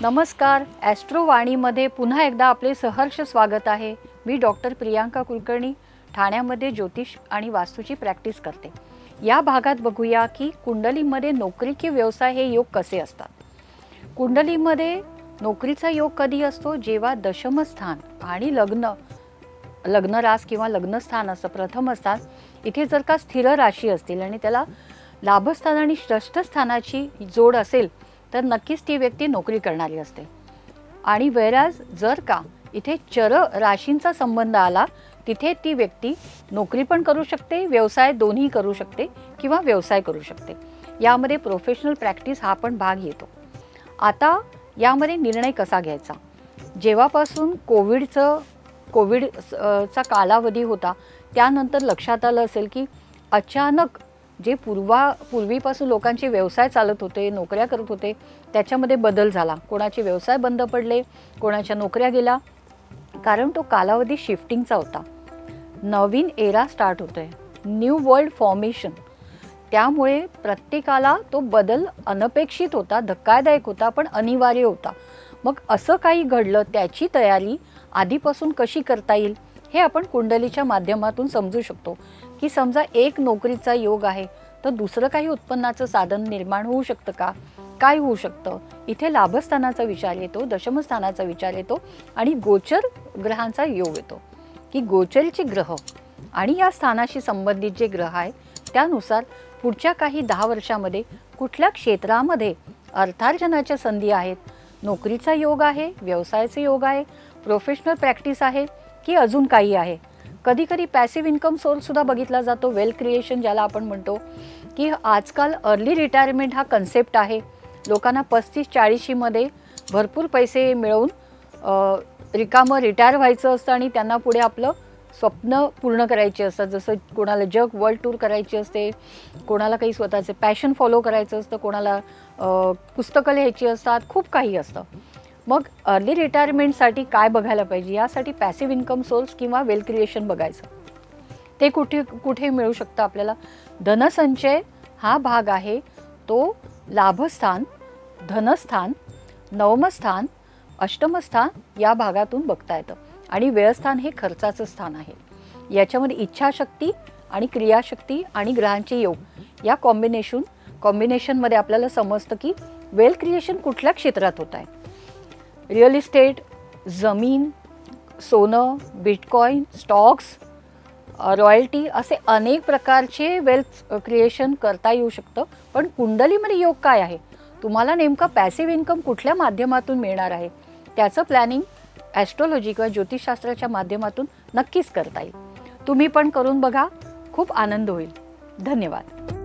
नमस्कार, ॲस्ट्रोवाणीमध्ये पुन्हा एकदा आपले सहर्ष स्वागत आहे। मी डॉक्टर प्रियांका कुलकर्णी ठाण्यामध्ये ज्योतिष आणि वास्तूची प्रॅक्टिस करते। या भागात बघूया की कुंडलीमध्ये नोकरी की व्यवसाय हे योग कसे असतात। कुंडलीमध्ये नोकरीचा योग कधी असतो जेव्हा दशम स्थान आणि लग्न रास किंवा लग्नस्थान असं प्रथम स्थान इथे जर का स्थिर राशी असतील आणि त्याला लाभस्थान आणि षष्ठ स्थानाची जोड असेल तर नक्कीच ती व्यक्ती नोकरी करणारी असते। आणि वेराज जर का इथे चर राशींचा संबंध आला तिथे ती व्यक्ती नोकरी पण करू शकते, व्यवसाय दोन्ही करू शकते किंवा व्यवसाय करू शकते। यामध्ये प्रोफेशनल प्रॅक्टिस हा पण भाग येतो। आता यामध्ये निर्णय कसा घ्यायचा, जेव्हापासून कोविडचा कालावधी होता त्यानंतर लक्षात आलं असेल की अचानक जे पूर्वीपासून लोकांचे व्यवसाय चालत होते, नोकऱ्या करत होते, त्याच्यामध्ये बदल झाला। कोणाचे व्यवसाय बंद पडले, कोणाच्या नोकऱ्या गेल्या, कारण तो कालावधी शिफ्टिंगचा होता। नवीन एरा स्टार्ट होतोय, न्यू वर्ल्ड फॉर्मेशन। त्यामुळे प्रत्येकाला तो बदल अनपेक्षित होता, धक्कादायक होता, पण अनिवार्य होता। मग असं काही घडलं त्याची तयारी आधीपासून कशी करता येईल हे आपण कुंडलीच्या माध्यमातून समजू शकतो। की समजा एक नोकरीचा योग आहे तर दुसरं काही उत्पन्नाचं साधन निर्माण होऊ शकतं का, काय होऊ शकतं। इथे लाभस्थानाचा विचार येतो, दशमस्थानाचा विचार येतो आणि गोचर ग्रहांचा योग येतो की गोचरचे ग्रह आणि या स्थानाशी संबंधित जे ग्रह आहे त्यानुसार पुढच्या काही 10 वर्षामध्ये कुठल्या क्षेत्रामध्ये अर्थार्जनाच्या संधी आहेत, नोकरीचा योग आहे, व्यवसायाचे योग आहे, प्रोफेशनल प्रॅक्टिस आहे की अजून काही आहे। कधी कधी पॅसिव्ह इन्कम सोर्स सुद्धा बघितला जातो, वेल्थ क्रिएशन ज्याला आपण म्हणतो की आजकाल अर्ली रिटायरमेंट हा कन्सेप्ट आहे। लोकांना 35-40 मध्ये भरपूर पैसे मिळवून रिकामं रिटायर व्हायचं असतं आणि त्यांना पुढे आपलं स्वप्न पूर्ण करायचे असतात। जसं कोणाला जग वर्ल्ड टूर करायची असते, कोणाला काही स्वतःचे पॅशन फॉलो करायचं असतं, कोणाला पुस्तकं लिहायची असतात, खूप काही असतं। मग अर्ली रिटायरमेंटसाठी काय बघायला पाहिजे, यासाठी पॅसिव्ह इन्कम सोर्स किंवा वेल्थ क्रिएशन बघायचं। ते कुठे मिळू शकतं आपल्याला। धनसंचय हा भाग आहे तो लाभस्थान, धनस्थान, नवमस्थान, अष्टमस्थान या भागातून बघता येतं। आणि व्ययस्थान हे खर्चाचं स्थान आहे। याच्यामध्ये इच्छाशक्ती आणि क्रियाशक्ती आणि ग्रहांचे योग या कॉम्बिनेशनमध्ये आपल्याला समजतं की वेल्थ क्रिएशन कुठल्या क्षेत्रात होत आहे। रिअल इस्टेट, जमीन, सोनं, बिटकॉइन, स्टॉक्स, रॉयल्टी असे अनेक प्रकारचे वेल्थ क्रिएशन करता येऊ शकतं। पण कुंडलीमध्ये योग काय आहे, तुम्हाला नेमका पॅसिव्ह इन्कम कुठल्या माध्यमातून मिळणार आहे त्याचं प्लॅनिंग ॲस्ट्रोलॉजी किंवा ज्योतिषशास्त्राच्या माध्यमातून नक्कीच करता येईल। तुम्ही पण करून बघा, खूप आनंद होईल। धन्यवाद।